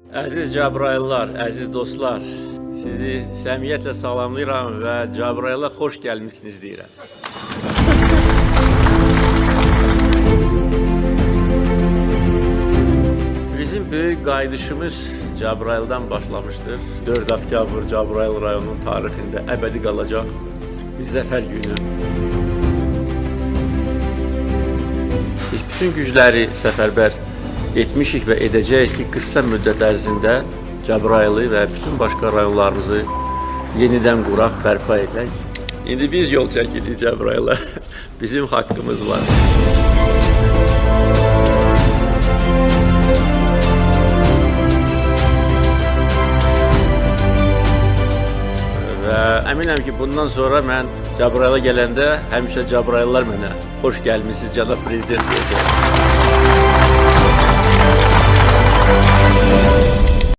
Əziz Cəbrayıllar, əziz dostlar, sizi səmiyyətlə salamlayıram və Cəbrayıla xoş gəlmişsiniz deyirəm. Bizim böyük qayıdışımız Cəbrayıldan başlamışdır. 4 oktyabr Cəbrayıl rayonunun tarixində əbədi qalacaq bir zəfər günü. Biz bütün gücləri səfərbər etmişik və edəcəyik ki, qısa müddət ərzində Cəbrayılı və bütün başqa rayonlarımızı yenidən quraq, bərpa edək. İndi biz yol çəkirik Cəbrayıla. Bizim haqqımız var. Və əminəm ki, bundan sonra mən Cəbrayıla gələndə həmişə Cəbrayıllar mənə xoş gəlmişsiniz, cənab prezident deyəcək.